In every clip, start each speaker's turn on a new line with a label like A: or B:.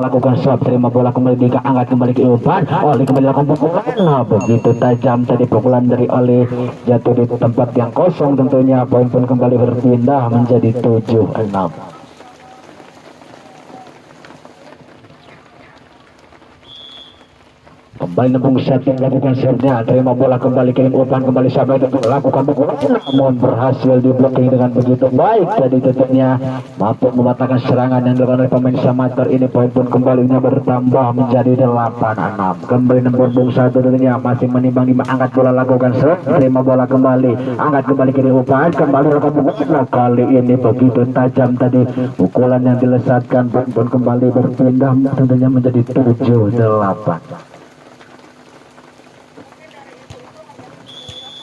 A: lakukan shot, terima bola kembali diangkat kembali ke umpan. Oli kembali lakukan pukulan. Nah, begitu tajam tadi pukulan dari Oli, jatuh di tempat yang kosong tentunya. Poin pun kembali berpindah menjadi 7-6. Kembali nembung setting, lakukan serve-nya, terima bola kembali kirim umpan kembali sampai itu lakukan pukulan, namun berhasil di blocking dengan begitu baik tadi tentunya, mampu mematahkan serangan yang dilakukan oleh pemain Samator ini. Poin pun kembalinya bertambah menjadi 8-6. Kembali nomor bung satu tentunya masih menimbang, angkat bola lakukan serve, terima bola kembali, angkat kembali kirim umpan kembali lakukan pukulan. Nah, kali ini begitu tajam tadi pukulan yang dilesatkan. Poin pun kembali berpindah tentunya menjadi 7-8.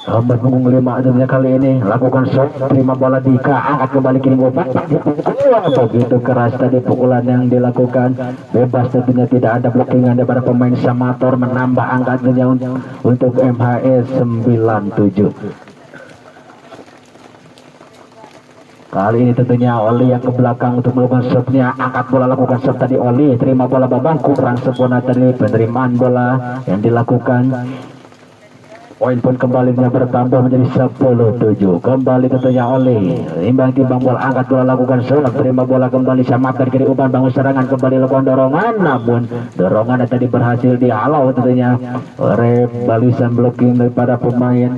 A: Nomor punggung 5 tentunya kali ini lakukan shot, terima bola Dika, angkat kembali kirim umpan. Begitu keras tadi pukulan yang dilakukan, bebas tentunya, tidak ada blockingan daripada pemain Samator, menambah angkanya untuk MHS 97. Kali ini tentunya Oli yang ke belakang untuk melakukan shotnya, angkat bola lakukan shot tadi Oli, terima bola Babang, kurang sempurna tadi penerimaan bola yang dilakukan. Poin pun kembali bertambah menjadi 10-7. Kembali tentunya Oli, imbang timbang bola, angkat bola lakukan shot, terima bola kembali Samator kiri umpan, bangun serangan kembali lakukan dorongan, namun dorongan tadi berhasil dihalau tentunya oleh balisan blocking daripada pemain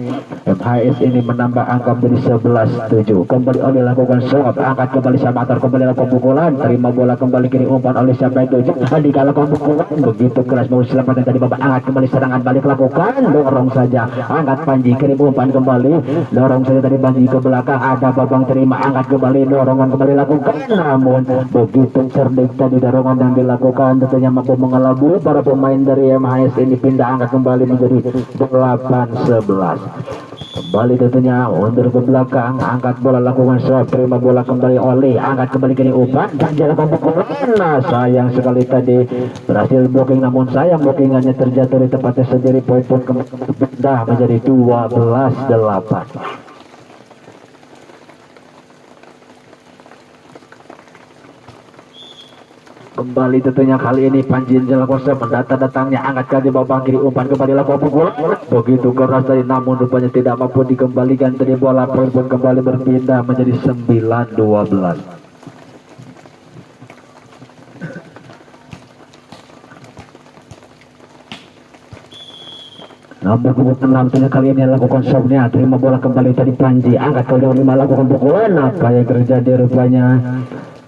A: MHS ini, menambah angka menjadi 11-7. Kembali Oli lakukan shot, angkat kembali Samator kembali lakukan pukulan, terima bola kembali kiri umpan Oli sampai 7, dikalakan pukulan begitu keras mau selamatkan tadi babak, angkat kembali serangan balik lakukan, dorong saja, angkat Panji kirim umpan kembali, dorong saja tadi Panji ke belakang, ada Babang terima, angkat kembali, dorongan kembali lakukan, namun begitu cerdik tadi dorongan yang dilakukan tentunya mampu mengelabui para pemain dari MHS ini, pindah angkat kembali menjadi 8-11. Kembali tentunya mundur ke belakang, angkat bola lakukan shot, terima bola kembali Oli, angkat kembali kini umpan dan jalan pukulan. Nah, sayang sekali tadi berhasil blocking, namun sayang blockingannya terjatuh di tempatnya sendiri. Poin pun pindah menjadi 12-8. Kembali tentunya kali ini Panji Jelakosa mendatang-datangnya, angkat kali babang kiri umpan kembali lakukan pukulan begitu keras tadi, namun rupanya tidak mampu dikembalikan tadi bola. Poin pun kembali berpindah menjadi 9-12. Nomor punggung 6 tentunya kali ini lakukan shotnya, terima bola kembali tadi Panji, angkat kali 5 lakukan pukulan. Apa yang terjadi rupanya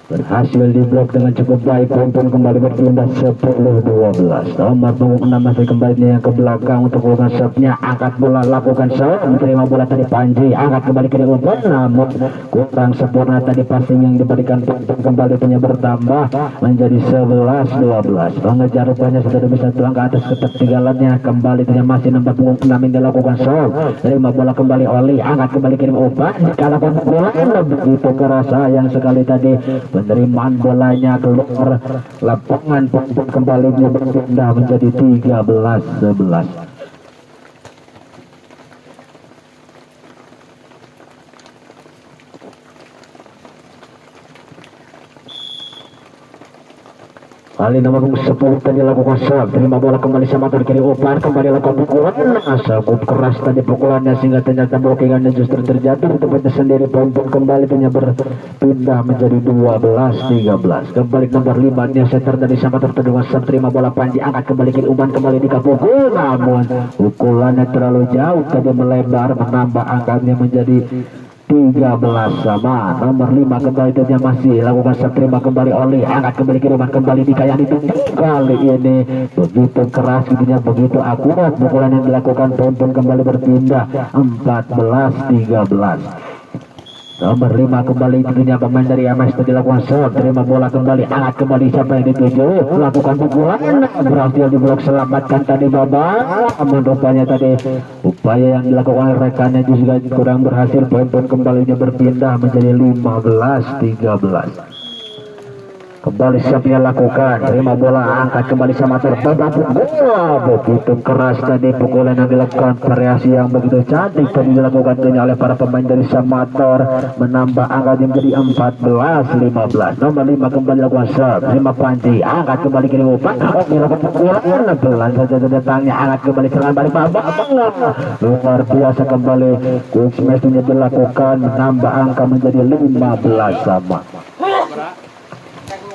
A: berhasil diblok dengan cukup baik. Poin pun kembali berpindah 10-12. Nomor punggung 6 masih kembali yang ke belakang untuk melakukan shotnya, angkat bola lakukan shot, menerima bola tadi Panji, angkat kembali ke umpan, namun kurang sempurna tadi passing yang diberikan. Poin pun kembali punya bertambah menjadi 11-12. Pengejar rupanya sudah bisa tuang ke atas ketertinggalannya. Kembali punya masih nomor punggung 6 yang dilakukan shot, terima bola kembali Oli, angkat kembali kirim umpan, kalahkan bola begitu keras, sayang sekali tadi penerimaan bolanya keluar lapangan. Pun kembali berpindah menjadi 13-11. Kali nomor 10 tadi lakukan shot, terima bola kembali Samator kiri umpan, kembali lakukan pukulan, cukup keras tadi pukulannya sehingga ternyata blockingannya justru terjatuh di tempatnya sendiri. Poin pun kembali berpindah menjadi 12-13. Kembali nomor 5 nya setter dari Samator terdengar shot, terima bola Panji, angkat kembali kiri umpan kembali dikapukul, namun pukulannya terlalu jauh tadi melebar, menambah angkanya menjadi 13 sama. Nomor 5 kembali tentunya masih lakukan shot, terima kembali Oli, angkat kembali kiriman kembali Dikayani. Kali ini begitu keras gitunya, begitu akurat pukulan yang dilakukan. Poin pun kembali berpindah 14-13. Nomor 5 kembali tentunya pemain dari MS tadi lakukan shot, terima bola kembali, angkat kembali sampai di 7, lakukan pukulan, berhasil diblok, selamatkan tadi Babang, namun rupanya tadi upaya yang dilakukan rekannya juga kurang berhasil. Poin pun kembalinya berpindah menjadi 15-13. Kembali siap dia lakukan, terima bola, angkat kembali Samator, bola begitu keras tadi pukulan yang dilakukan, variasi yang begitu cantik tadi dilakukan oleh para pemain dari Samator, menambah angka menjadi 14-15. Nomor 5 kembali lakukan serve, terima Panji, angkat kembali kiri umpan, dilakukan pukulan, pelan saja datangnya, angkat kembali serangan balik babak, luar biasa kembali, quick smash dilakukan, menambah angka menjadi 15 sama.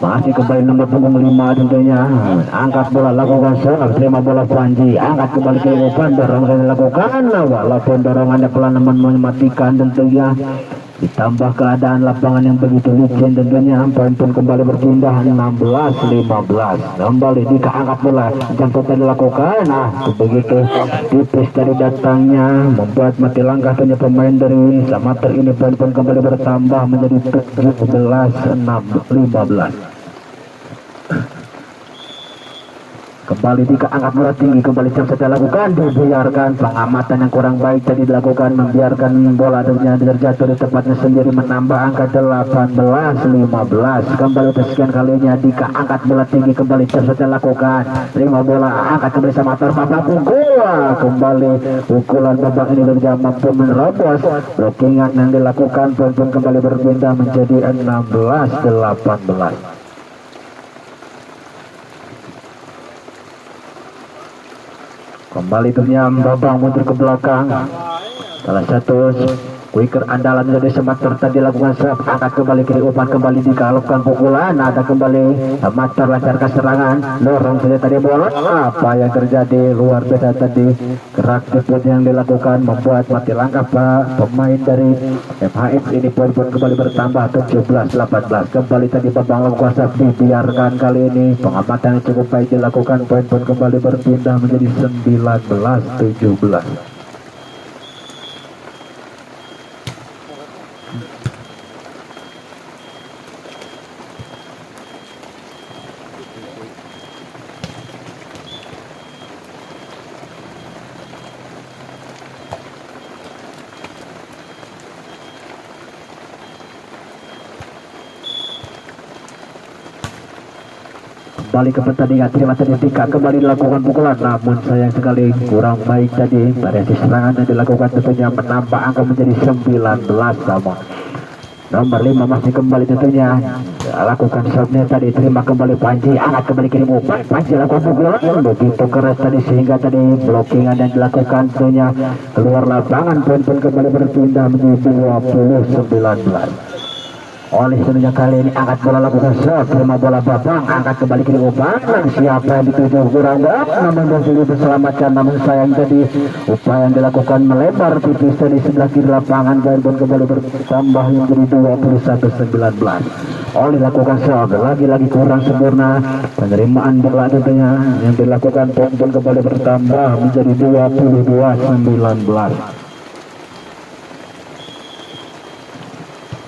A: Masih kembali nomor punggung 5 tentunya, angkat bola lakukan serve, terima bola Panji, angkat kembali ke umpan, dorongan dilakukan, walaupun dorongannya pelan namun mematikan tentunya, ditambah keadaan lapangan yang begitu licin tentunya, poin pun kembali berpindah 16-15. Kembali Dika angkat bola, jangkauan dilakukan, begitu tipis dari datangnya membuat mati langkah punya pemain dari Samator ini, poin pun kembali bertambah menjadi 17-15. Kembali Dika angkat bola tinggi, kembali jam saja lakukan, dibiarkan pengamatan yang kurang baik tadi dilakukan, membiarkan bola terjatuh di tempatnya sendiri, menambah angka 18-15. Kembali tersekian kalinya Dika angkat bola tinggi, kembali jam saja lakukan, terima bola, angkat kembali Samator, babak bola, kembali pukulan babak ini berjam mampu menerobos blockingan yang dilakukan, pun kembali berpindah menjadi 16-18. Kembali tentunya Babang mundur ke belakang, salah satu quicker andalan dari Samator tadi lakukan serve, angkat kembali kiri umpan, kembali dikalupkan pukulan, ada kembali Samator lancarkan serangan, dorong saja tadi bola, apa yang terjadi, luar biasa tadi gerak cepat yang dilakukan membuat mati langkah pemain dari FHX ini, poin kembali bertambah 17-18. Kembali tadi Babang lakukan serve, dibiarkan kali ini pengamatan yang cukup baik dilakukan, poin kembali berpindah menjadi 19-17. Kembali ke pertandingan, terima tadi Dika, kembali dilakukan pukulan, namun sayang sekali kurang baik tadi variasi serangan yang dilakukan, tentunya menambah angka menjadi 19 sama. Nomor 5 masih kembali tentunya lakukan serve-nya tadi, terima kembali Panji, angkat kembali kirim umpan, Panji lakukan pukulan begitu keras tadi sehingga tadi blockingan yang dilakukan tentunya keluar lapangan, poin kembali berpindah menjadi 20-19. Oleh tentunya kali ini angkat bola lakukan serve, terima bola Babang, angkat kembali kiri umpan, siapa yang dituju kurang namun berhasil diselamatkan, namun sayang tadi upaya yang dilakukan melebar tipis dari sebelah kiri lapangan, dan kembali bertambah yang menjadi 21-19. Oleh lakukan serve, lagi-lagi kurang sempurna penerimaan bola tentunya yang dilakukan, poin kembali bertambah menjadi 22-19.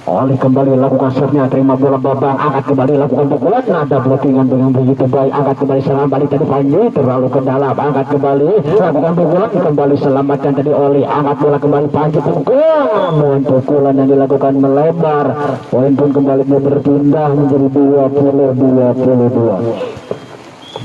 A: Oleh kembali lakukan serve-nya, terima bola Babang, angkat kembali lakukan pukulan, ada blockingan dengan begitu baik, angkat kembali serangan balik tadi Panji, terlalu ke dalam, angkat kembali lakukan pukulan, kembali selamatkan tadi Oli, angkat bola kembali Panji, pukulan yang dilakukan melebar, poin pun kembali berpindah menjadi 20-22.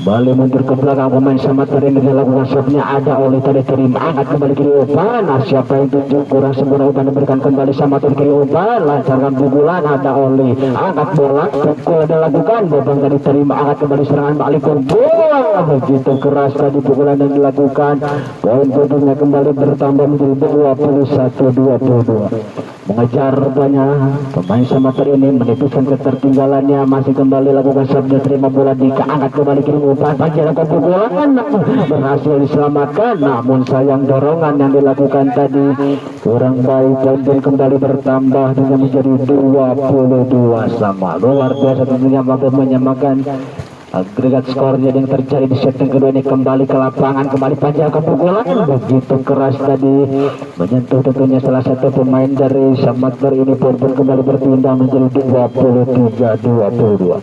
A: Kembali mundur ke belakang pemain Samator ini dilakukan serve-nya, ada Oli tadi terima, angkat kembali kiri umpan, siapa yang tunjuk kurang sempurna, umpan diberikan kembali Samator kiri umpan, lancarkan pukulan, ada Oli, angkat bola, pukul dilakukan, Babang tadi terima, angkat kembali serangan balik bola, begitu keras tadi pukulan yang dilakukan, poin tentunya kembali bertambah menjadi 21-22. Mengejar rupanya pemain Samator ini menipiskan ketertinggalannya, masih kembali lakukan serve, terima bola Dika, angkat kembali kiri umpan, Panji lakukan pukulan, berhasil diselamatkan, namun sayang dorongan yang dilakukan tadi kurang baik, poin kembali bertambah dengan menjadi 22 sama. Luar biasa tentunya mampu menyamakan agregat skornya yang terjadi di set yang kedua ini. Kembali ke lapangan, kembali Panji ke pukulan, begitu keras tadi menyentuh tentunya salah satu pemain dari Samator ini, pun kembali berpindah menjadi 23-22.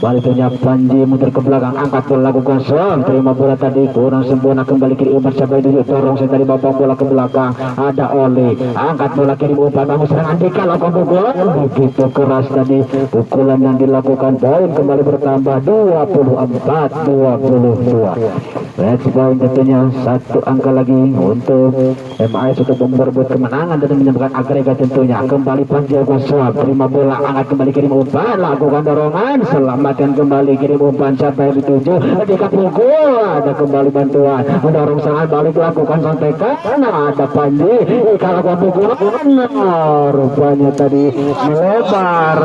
A: Kembali punya Panji mundur ke belakang, angkat bola lakukan serang, terima bola tadi kurang sempurna, kembali kiri umpan sampai dulu dorong saya tadi babang bola ke belakang, ada Oli angkat bola kiri umpan bangun serangan Dika lakukan pukulan begitu keras tadi, pukulan yang dilakukan, poin kembali bertambah 24-22. Let's point tentunya satu angka lagi untuk MIS untuk memperebut kemenangan dan menyebabkan agregat tentunya. Kembali Panji lakukan terima bola, angkat kembali kirim umpan, lakukan dorongan, selamatkan kembali kirim umpan sampai dituju Dika pukul, ada kembali bantuan mendorong serangan balik lakukan santekan, ada Panji kalau pukulan rupanya tadi melebar.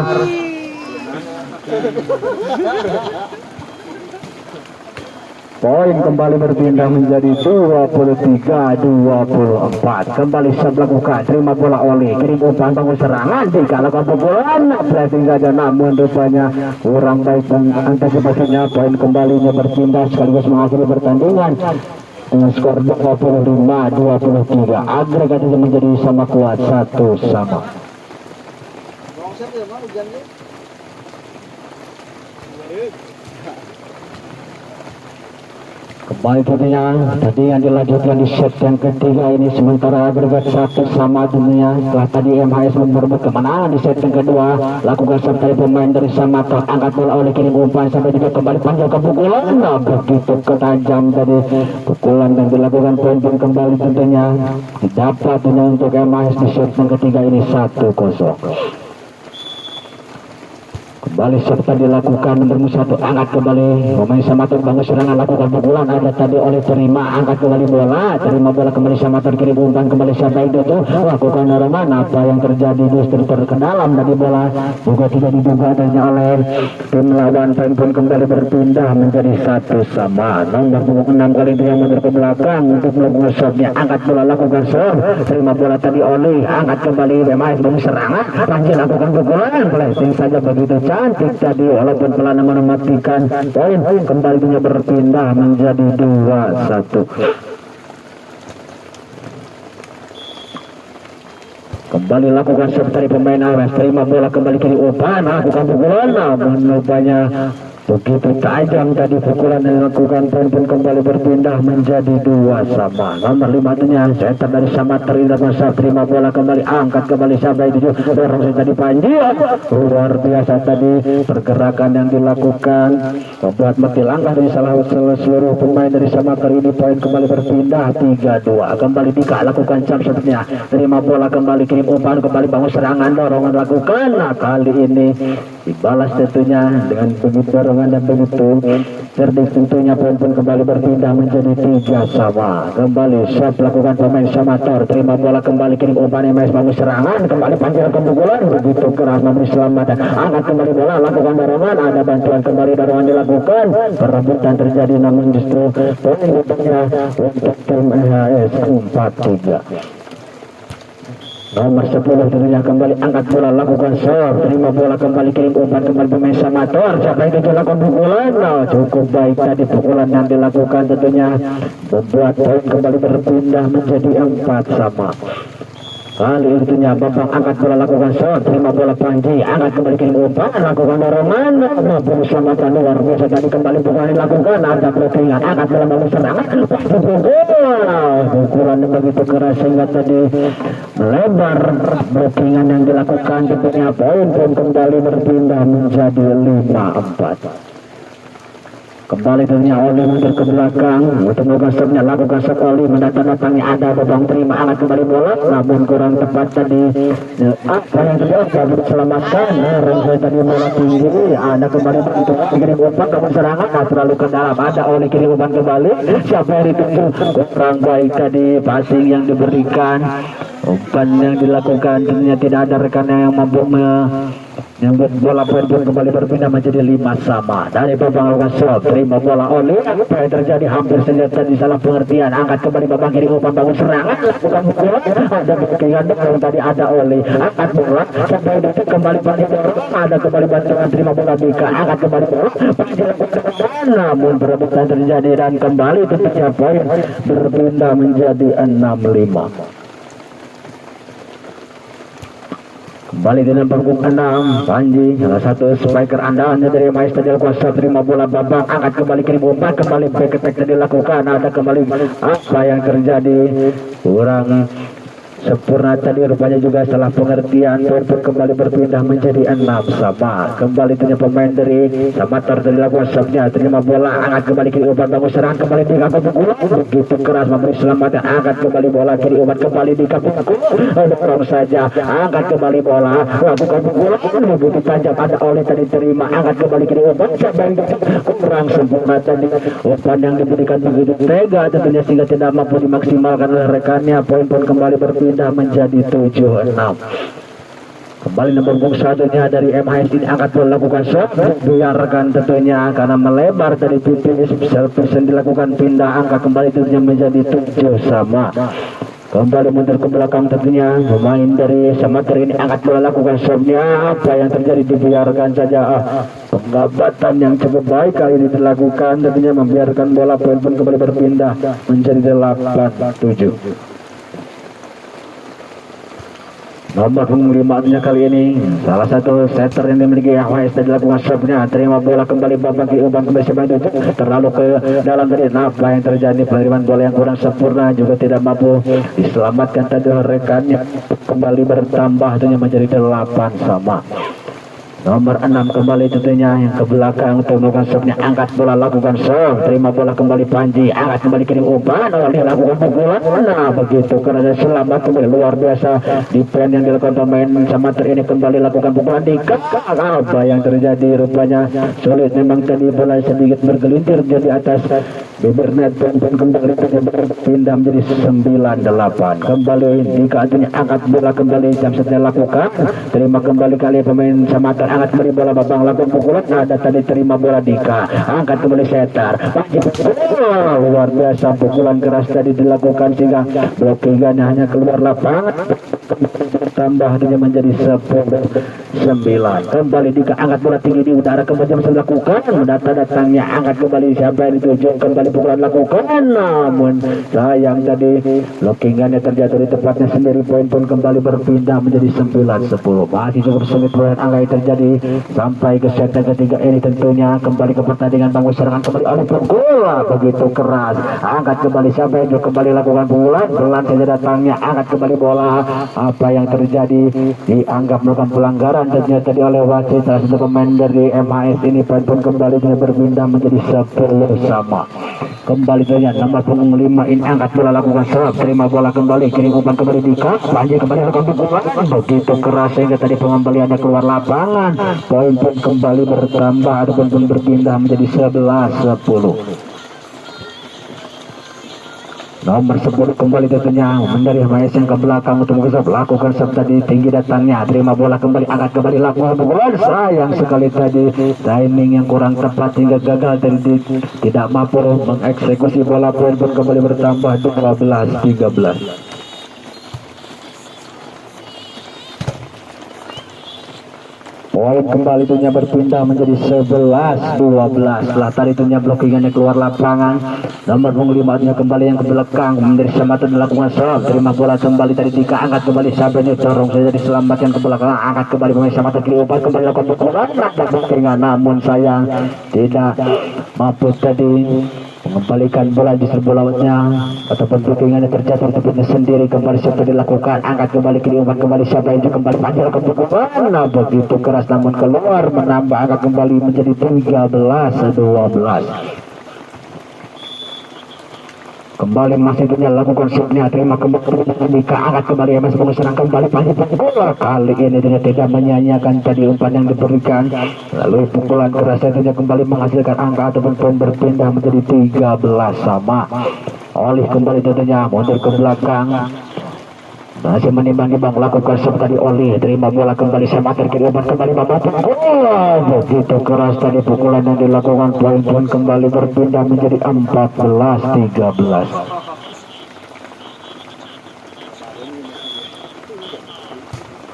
A: Poin kembali berpindah menjadi 23-24. Kembali siap lakukan, terima bola Oli, kirim umpan bangun serangan, dikalahkan pukulan, blessing saja namun rupanya kurang baik antisipasinya. Poin kembalinya berpindah sekaligus mengakhiri pertandingan dengan skor 25-23. Agregat itu menjadi sama kuat 1-1. Kembali tentunya tadi yang dilanjutkan di set yang ketiga ini, sementara agregat 1-1 tentunya. Setelah tadi MHS merebut kemenangan di set yang kedua, lakukan serta pemain dari Samator, angkat bola oleh kirim umpan sampai juga kembali panjang ke pukulan, begitu ketajam tadi pukulan yang dilakukan, poin kembali tentunya didapat untuk MHS di set yang ketiga ini 1-0. Kembali serta dilakukan nomor 1, angkat kembali pemain Samator bangun serangan, lakukan pukulan, ada tadi oleh terima, angkat kembali bola, terima bola kembali Samator kirim umpan kembali sampai itu lakukan dorongan, apa yang terjadi justru terkedalam dari bola juga tidak diduga adanya oleh tim lawan. Poin pun kembali berpindah menjadi 1-1. Nomor 6 kali dia mundur ke belakang untuk melakukan shotnya, angkat bola lakukan shot, terima bola tadi oleh, angkat kembali pemain bangun serangan, Panji lakukan pukulan, blessing saja begitu cantik tadi walaupun pelan mematikan. Poin kembali punya berpindah menjadi 2-1. Kembali lakukan serve dari pemain Awas, terima bola kembali kiri umpan, lakukan pukulan, namun rupanya begitu tajam tadi pukulan yang dilakukan. Poin pun kembali berpindah menjadi 2-2. Nomor 5 nya center dari Samator, terima bola kembali, angkat kembali sampai di dorong tadi Panji, luar biasa tadi pergerakan yang dilakukan membuat mati langkah dari seluruh pemain dari Samator ini. Poin kembali berpindah 3-2. Kembali Dika lakukan jump shotnya, terima bola kembali kirim umpan, kembali bangun serangan, dorongan lakukan, nah kali ini dibalas tentunya dengan begitu dorongan dan begitu cerdik tentunya. Poin pun kembali berpindah menjadi 3-3. Kembali siap lakukan pemain Samator, terima bola kembali kirim umpan, MS bangun serangan, kembali panjang kepukulan, begitu keras namun selamat, angkat kembali bola, lakukan dorongan, ada bantuan kembali, dorongan dilakukan, perebutan terjadi namun justru poin untuknya untuk tim EHS 4-3. Nomor 10 tentunya kembali angkat bola, lakukan serve, terima bola kembali kirim umpan, kembali pemain Samator sampai itu lakukan pukulan, cukup baik tadi pukulan yang dilakukan tentunya membuat poin kembali berpindah menjadi 4-4. Kali itunya Bambang angkat bola, lakukan shot, terima bola Panji, angkat kembali kirim umpan, lakukan dorongan, maupun selamatkan luar biasa tadi, kembali pukulan dilakukan, ada blockingan, angkat bola bangun serangan, pukulan yang begitu keras sehingga tadi melebar, blockingan yang dilakukan tentunya. Poin pun kembali berpindah menjadi 5-4. Kembali tentunya Oli mundur ke belakang untuk melakukan serve-nya, lakukan serve Oli, mendatang-datangi, ada Babang terima, angkat kembali bola namun kurang tepat tadi, apa yang terjadi dapat diselamatkan, Rangkai tadi bola tinggi, ada kembali untuk kirim umpan, namun serangan terlalu ke dalam, ada Oli kirim umpan kembali, siapa yang dituju, kurang baik tadi passing yang diberikan, umpan yang dilakukan tentunya tidak ada rekan yang mampu membuat bola. Poin pun kembali berpindah menjadi 5-5. Dari Babang lakukan serve, terima bola Oli, apa yang terjadi hampir saja tadi salah pengertian, angkat kembali Babang kirim umpan bangun serangan, lakukan pukulan, ada keinginan yang tadi ada Oli, angkat bola sampai detik kembali Panji dorong, ada kembali bantuan, terima bola Dika, angkat kembali bola Panji lakukan, namun perebutan terjadi dan kembali tentunya poin berpindah menjadi 6-5. Kembali dengan punggung 6 Panji, salah satu striker andalannya dari Maestro kuasa terima bola babak, angkat kembali kirim umpan, kembali back attack dilakukan, ada kembali apa yang terjadi kurang sempurna tadi rupanya juga salah pengertian. Untuk kembali berpindah menjadi 6 sama. Kembali punya pemain dari Samator dari lakukan sabnya, terima bola, angkat kembali kiri umpan, bangun serangan kembali di kampung bola, begitu keras memberi selamatan, angkat kembali bola kiri umpan kembali di kampung dorong saja, angkat kembali bola, lakukan bola begitu tajam, ada oleh tadi terima, angkat kembali kiri umpan, kurang sempurna tadi umpan yang diberikan begitu tega tentunya sehingga tidak mampu dimaksimalkan oleh rekannya. Poin pun kembali berpindah menjadi 7-6. Kembali nomor punggung satunya dari MHS ini angkat bola, lakukan shot, biarkan tentunya karena melebar dari pipi self-person dilakukan pindah angka kembali tentunya menjadi 7 sama. Kembali mundur ke belakang tentunya pemain dari Samator ini angkat bola, lakukan shotnya, apa yang terjadi dibiarkan saja. Penggabatan yang cukup baik kali ini dilakukan tentunya membiarkan bola, poin pun kembali berpindah menjadi 8-7. Nomor punggung 5 kali ini salah satu setter yang dimiliki Ahwais dan dilakukan shotnya, terima bola kembali babak di umpan kembali sebanyak itu terlalu ke dalam dari apa yang terjadi, penerimaan bola yang kurang sempurna juga tidak mampu diselamatkan tadi rekannya, kembali bertambah tentunya menjadi 8 sama. Nomor 6 kembali tentunya yang ke belakang untuk melakukan shotnya, angkat bola, lakukan shot, terima bola kembali Panji, angkat kembali kirim umpan, oleh lakukan pukulan, nah begitu karena selamat kembali luar biasa defense yang dilakukan pemain Samator ini, kembali lakukan pukulan di kakak, apa yang terjadi rupanya sulit memang tadi bola sedikit bergelintir di atas bibir net, dan kembali berpindah menjadi 9-8. Kembali dikatanya angkat bola kembali jam setelah lakukan, terima kembali kali pemain Samator, angkat kembali bola babang, lakukan pukulan, ada tadi terima bola Dika, angkat kembali setar, luar biasa pukulan keras tadi dilakukan sehingga blockingannya hanya keluar lapangan, tambah dia menjadi 10-9. Kembali Dika, angkat bola tinggi di udara, kembali jam dilakukan, datangnya angkat kembali siapa yang dituju, kembali pukulan lakukan, namun sayang tadi blockingannya terjatuh di tempatnya sendiri, poin pun kembali berpindah menjadi 9-10. Masih cukup sengit angka yang terjadi sampai ke set ketiga ini tentunya. Kembali ke pertandingan, bangun serangan kembali oleh bola begitu keras, angkat kembali siapa yang kembali lakukan pukulan, pelan saja datangnya, angkat kembali bola, apa yang terjadi dianggap melakukan pelanggaran tentunya tadi oleh wasit salah satu pemain dari MHS ini, poin pun kembali berpindah menjadi 10 sama. Kembali saja nomor punggung 5 ini angkat bola, lakukan serap, terima bola kembali kirim umpan kembali Dika, Panji kembali lakukan pukulan begitu keras sehingga tadi pengembaliannya keluar lapangan, poin pun kembali bertambah ataupun pun berpindah menjadi 11-10. Nomor 10 kembali tentunya dari Maes yang ke belakang untuk melakukan serve tadi tinggi datangnya, terima bola kembali, angkat kembali, lakukan pukulan, sayang sekali tadi timing yang kurang tepat hingga gagal tadi tidak mampu mengeksekusi bola, poin pun kembali bertambah 12-13. Poin kembali tentunya berpindah menjadi 11-12 setelah tadi tentunya blockingannya keluar lapangan. Nomor punggung 5 kembali yang ke belakang dari Samator dilakukan serve, terima bola kembali tadi Dika, angkat kembali Sabenya corong saja diselamatkan ke belakang, angkat kembali pemain Samator kiri umpan kembali lakukan pukulan, namun sayang tidak mampu tadi mengembalikan bola di serbu lautnya ataupun blockingannya terjatuh tepatnya sendiri. Kembali siapa dilakukan, angkat kembali kiri umpan kembali siapa yang kembali panjang ke pukulan, nah begitu keras namun keluar, menambah angka kembali menjadi 13-12. Kembali masih punya lakukan shootnya, terima kembali Dika, angkat kembali MS pengusaha kembali panjang bola, kali ini dia tidak menyanyiakan tadi umpan yang diberikan, lalu pukulan keras tentunya kembali menghasilkan angka ataupun poin berpindah menjadi 13 sama. Oleh kembali tentunya mundur ke belakang, masih menimbang-nimbang lakukan serve tadi Oli, terima bola kembali Samator kiri umpan kembali babak bola, begitu keras tadi pukulan yang dilakukan, poin pun kembali berpindah menjadi 14-13.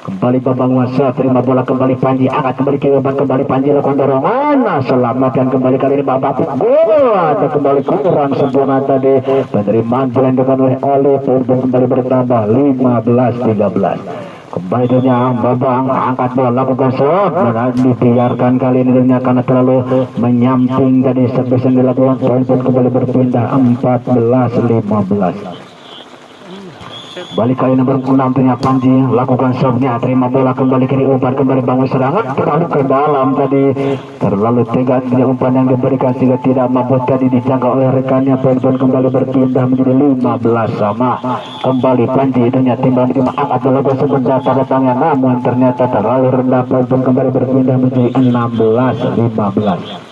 A: Kembali Bambang Wasa, terima bola kembali Panji, angkat kembali kiri umpan kembali Panji, lakukan dorongan, nah selamatkan kembali kali ini babak bola, ada kembali kurang sempurna tadi penerimaan bola yang dilakukan oleh Oli, pun kembali bertambah 15-13. Kembali dunia Babang angkat bola lakukan shot, dibiarkan kali ini dunia karena terlalu menyamping tadi servis yang dilakukan. Poin pun kembali berpindah 14-15. Balik kali nomor 6 punya Panji, lakukan serve-nya, terima bola kembali kiri, umpan kembali bangun serangan, terlalu ke dalam tadi, terlalu tegas punya umpan yang diberikan sehingga tidak mampu tadi dijangkau oleh rekannya. Poin kembali berpindah menjadi 15 sama. Kembali Panji itunya timbang angkat bola sebentar datangnya, namun ternyata terlalu rendah. Poin kembali berpindah menjadi 16-15.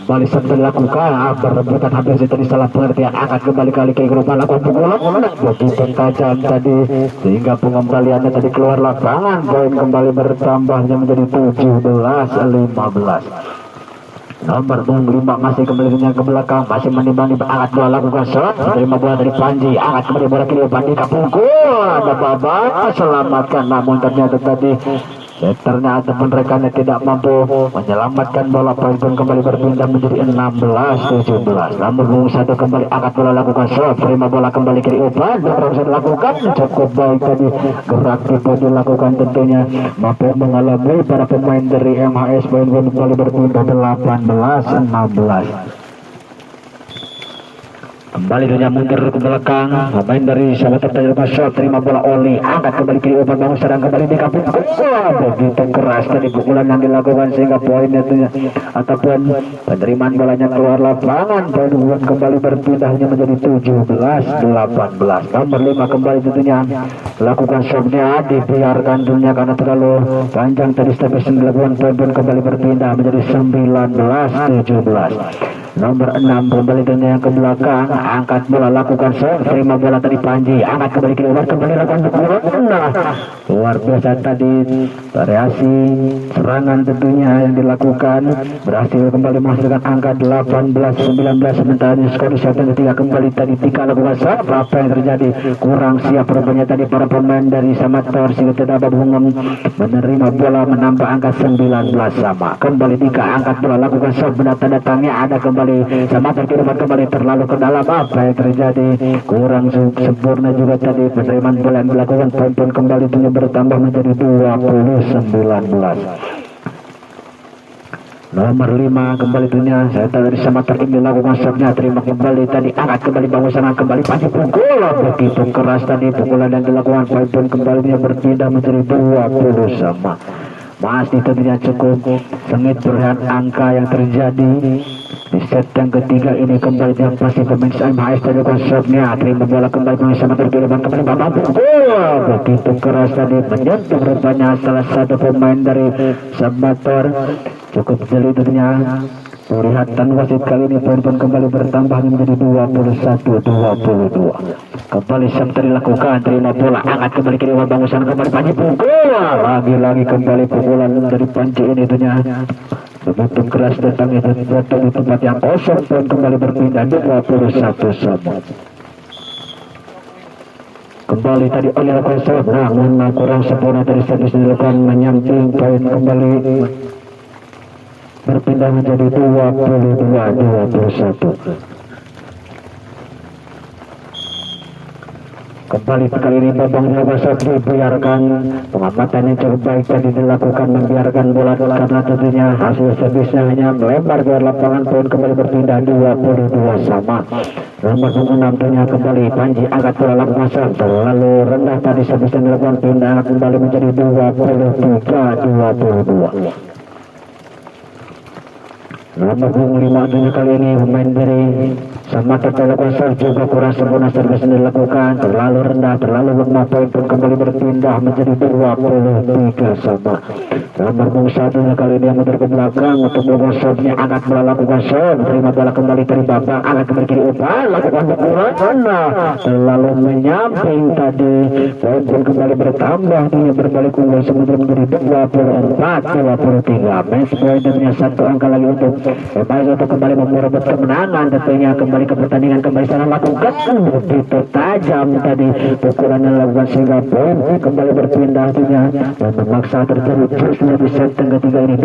A: Kembali serta dilakukan perebutan hampir tadi salah pengertian, angkat kembali kali ke rumah lakukan pukulan begitu tajam tadi sehingga pengembaliannya tadi keluar lapangan. Poin kembali bertambahnya menjadi 17-15. Nomor 5 masih kembali ke belakang, masih menimbang angkat bola lakukan shot, terima bola dari Panji, angkat kembali bola kiri Panji kapungkul, ada babak selamatkan, namun ternyata tadi setternya ataupun rekannya tidak mampu menyelamatkan bola. Poin pun kembali berpindah menjadi 16-17. Nomor 1 kembali angkat bola lakukan shot, terima bola kembali kiri umpan, bisa dilakukan cukup baik tadi, gerak itu dilakukan tentunya mampu mengalami para pemain dari MHS. Poin pun kembali berpindah 18-16. Kembali dunia mundur ke belakang, pemain dari sahabat terjadi shot, terima bola Oli, angkat kembali kiri umpan bangun serang kembali di kampung. Begitu keras tadi pukulan yang dilakukan sehingga poin itu ataupun penerimaan bolanya keluar lapangan. Poin kembali berpindahnya menjadi 17-18. Nomor 5 kembali tentunya lakukan shotnya, dibiarkan dunia karena terlalu panjang tadi service yang dilakukan. Poin kembali berpindah menjadi 19-17. Nomor 6 kembali dunia ke belakang, angkat bola lakukan shot, terima bola tadi Panji, angkat kembali ke luar, kembali lakukan pukulan. Nah, luar biasa tadi variasi serangan tentunya yang dilakukan, berhasil kembali menghasilkan angka 18-19. sementara skor di set ketiga kembali tadi Tika lakukan shot. Apa yang terjadi? Kurang siap rupanya tadi para pemain dari Samator sehingga tidak Babungan menerima bola, menambah angka 19 sama. Kembali Tika angkat bola lakukan shot, datangnya ada kembali Samator kembali terlalu ke dalam. Apa yang terjadi? Kurang sempurna juga tadi penerimaan bola yang dilakukan. Poin kembali punya bertambah menjadi 20-19. Nomor 5 kembali dunia saya dari Samator ini lakukan shotnya, terima kembali tadi, angkat kembali bangun serangan kembali Panji pukul, begitu keras tadi pukulan yang dilakukan. Poin kembali berpindah menjadi 20 sama. Masih tentunya cukup sengit berlihat angka yang terjadi di set yang ketiga ini. Kembali yang pasti pemain MHS tadi konsepnya, terima bola kembali pemain Samator kiriman kembali babak pukul, begitu keras tadi menyentuh rupanya salah satu pemain dari Samator. Cukup jeli tentunya perlihatan wasit kali ini. Poin kembali bertambah menjadi 21-22. Kembali Samator dilakukan, terima bola, angkat kembali kiri bangusan kembali Panji pukul, lagi-lagi kembali pukulan dari Panji ini tentunya begitu keras datang itu di tempat yang kosong. Poin kembali berpindah 21 sama. Kembali tadi oleh lakukan, namun kurang sempurna dari servis dilakukan menyamping. Poin kembali berpindah menjadi 22-21. Kembali kali ini Babang Jawabasat dibiarkan, pengamatannya cukup baik tadi dilakukan, membiarkan bola karena tentunya hasil servisnya hanya melebar ke lapangan. Poin kembali berpindah 22 sama. Nomor 6 kembali Panji angkat bola lakukan shot, terlalu rendah tadi servisnya dilakukan, pindah kembali menjadi 23-22. Nomor 5 kali ini pemain dari Samator Telekonser juga kurang sempurna servis dilakukan, terlalu rendah, terlalu lemah. Poin pun kembali berpindah menjadi 23 sama. Nomor 1 kali ini yang mundur ke belakang untuk melakukan shotnya, angkat bola lakukan shot, terima bola kembali dari babak, angkat kembali kiri umpan, lakukan pukulan, terlalu menyamping tadi. Poin pun kembali bertambah, dia berbalik unggul sementara menjadi 24-23. Match point punya satu angka lagi untuk Pemain untuk kembali merebut kemenangan, tentunya kembali ke pertandingan, kembali sana lakukan begitu tajam tadi pukulan yang dilakukan sehingga poin kembali berpindah artinya dan memaksa terjadi terus di set yang ketiga ini.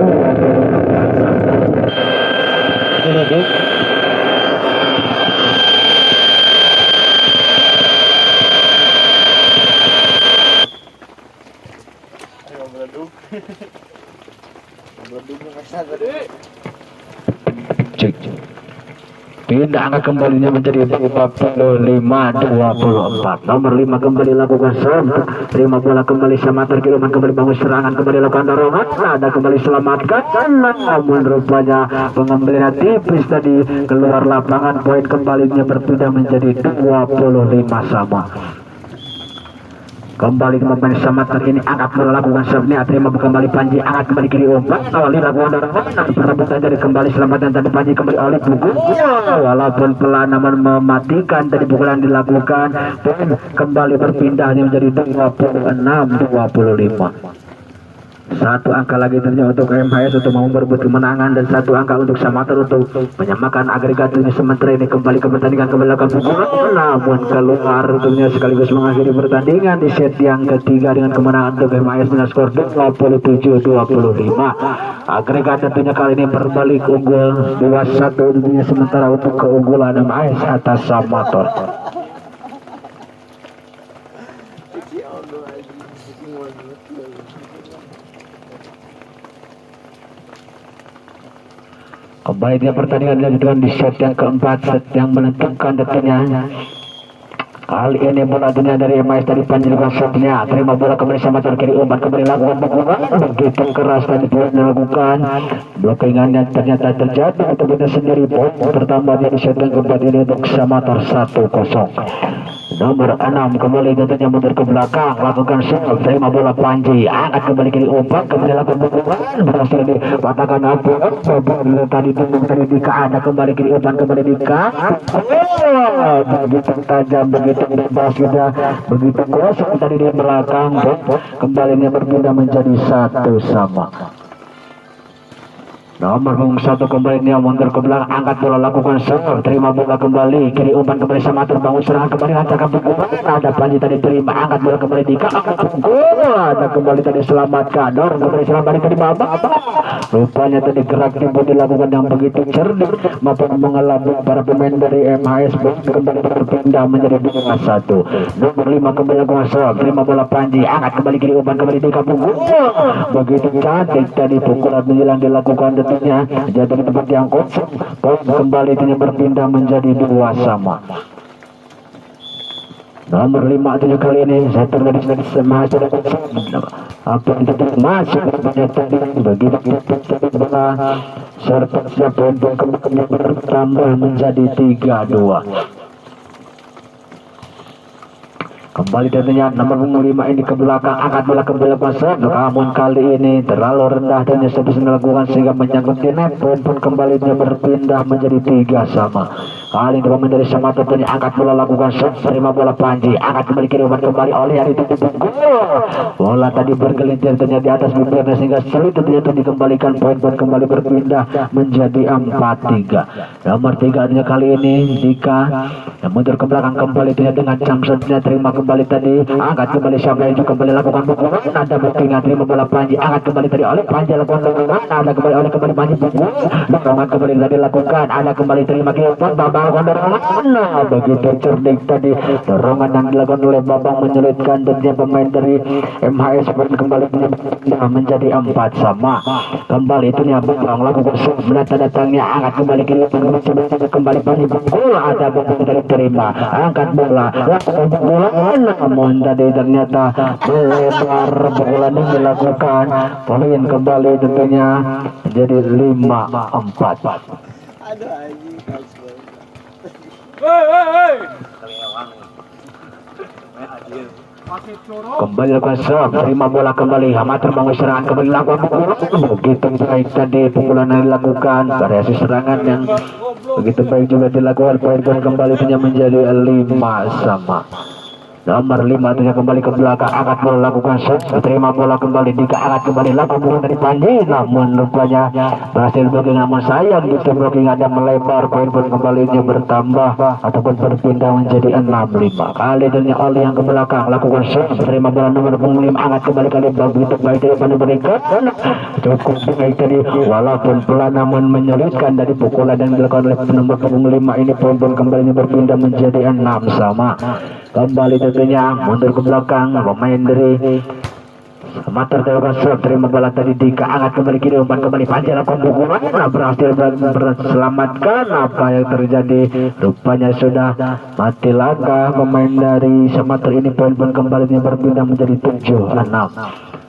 A: Cek. Pindah angka kembalinya menjadi 45-24. Nomor 5 kembali lakukan serve. Terima bola kembali Samator Kiruman kembali bangun serangan kembali lakukan dorongan. Ada kembali selamatkan. Namun rupanya pengambilan tipis tadi keluar lapangan. Poin kembalinya berpindah menjadi 25 sama. Kembali ke pemain Samator ini angkat melakukan serve-nya. Terima kembali Panji angkat kembali kiri umpan. Oli lakukan dorongan. Perebutan dari kembali selamatkan tadi Panji kembali oleh pukul. Walaupun pelan namun mematikan tadi pukulan dilakukan. Dan kembali berpindahnya menjadi 26-25. Satu angka lagi tentunya untuk MHS untuk mau berebut kemenangan dan satu angka untuk Samator untuk menyamakan agregat ini. Sementara ini kembali ke pertandingan kembali akan pukulan namun keluar tentunya sekaligus mengakhiri pertandingan di set yang ketiga dengan kemenangan untuk MHS dengan skor 27-25. Agregat tentunya kali ini berbalik unggul 2-1 tentunya, sementara untuk keunggulan MHS atas Samator. Kembali dia pertandingan dilanjutkan di set yang keempat, set yang menentukan tentunya. Kali ini bola dunia dari MHS dari Panji shotnya. Terima bola kembali Samator kiri umpan kembali lakukan pukulan begitu keras tadi dilakukan. Blockingannya ternyata terjadi untuk kita sendiri. Poin pertama di set yang keempat ini untuk Samator 1-0. Nomor 6 kembali tentunya mundur ke belakang lakukan serve. Terima bola Panji angkat kembali kiri umpan kembali lakukan pukulan berhasil dipatahkan apa tadi tadi Dika ada kembali kiri umpan kembali Dika. Begitu tajam begitu bebas sudah begitu kosong tadi di belakang. Kembalinya berpindah menjadi 1-1. Nomor 1 kembali dia mundur ke belakang angkat bola lakukan serve. Terima bola kembali kiri umpan kembali Samator bangun serangan kembali lancarkan pukulan. Ada Panji tadi terima angkat bola kembali Dika ada kembali tadi selamatkan dorong kembali selamat tadi babak. Rupanya tadi gerak timur dilakukan yang begitu cerdik maupun mengelabui para pemain dari MHS kembali berpindah menjadi 2-1. Nomor 5 kembali lakukan serve. Terima bola Panji angkat kembali kiri umpan kembali Dika begitu cantik tadi pukulan menjelang dilakukan tentunya jadi tempat yang kosong. Poin kembali ini berpindah menjadi 2-2. Nomor 5 tujuh kali ini saya terlihat dari semasa apa yang tetap masuk banyak tadi begitu bola serta poin kembali bertambah menjadi 3-2. Kembali tentunya nomor 5 ini ke belakang angkat bola kembali pasang. Namun kali ini terlalu rendah dan bisa dilakukan sehingga menyangkut di net. Poin pun kembali dia berpindah menjadi 3-3. Kali ini pemain dari Samator tadi angkat bola lakukan serve. Terima bola Panji angkat kembali kiri umpan kembali oleh hari itu bola tadi bergelintir ternyata di atas bibirnya sehingga sulit ternyata dikembalikan. Poin pun kembali berpindah menjadi 4-3. Nomor 3 kali ini Dika yang mundur ke belakang kembali ternyata dengan jam setnya terima kembali tadi angkat kembali Syabla itu kembali lakukan pukulan. Ada bookingan terima bola Panji angkat kembali tadi oleh Panji lakukan dorongan. Ada kembali oleh kembali Panji dorongan kembali tadi lakukan. Ada kembali terima kiri umpan Babang lakukan dorongan. Nah begitu cerdik tadi dorongan yang dilakukan oleh Babang menyulitkan tentunya pemain dari MHS kembali menjadi 4-4. Kembali itu nya Babang lakukan menata datangnya angkat kembali kiri umpan kembali Panji ada Babang dari terima angkat bola lakukan bola. Namun tadi ternyata melebar bola ini dilakukan. Poin kembali tentunya jadi 5-4. Kembali lakukan serve. Terima bola kembali Amator bangun serangan kembali lakukan pukulan. Begitu baik tadi pukulan yang dilakukan variasi serangan yang begitu baik juga dilakukan. Poin pun kembali punya menjadi 5-5. Nomor 5 itu kembali ke belakang angkat bola lakukan serve. Terima bola kembali Dika angkat kembali lakukan bola dari Panji namun rupanya berhasil blocking namun sayang gitu blocking ada melebar. Poin pun kembalinya bertambah ataupun berpindah menjadi 6-5. Kali ini Oli yang ke belakang lakukan serve. Terima bola nomor 5 angkat kembali kali begitu baik dari pada berikan cukup baik tadi walaupun pelan namun menyulitkan dari pukulan yang dilakukan oleh nomor 5 ini. Poin pun kembalinya berpindah menjadi 6-6. Kembali tentunya mundur ke belakang pemain dari Samater dilakukan serve, terima bola tadi Dika, angkat kembali kiri, umpan kembali Panji lakukan pukulan, berhasil berselamatkan. Apa yang terjadi? Rupanya sudah mati langkah pemain dari Samater ini. Poin-poin kembali berpindah menjadi 7-6.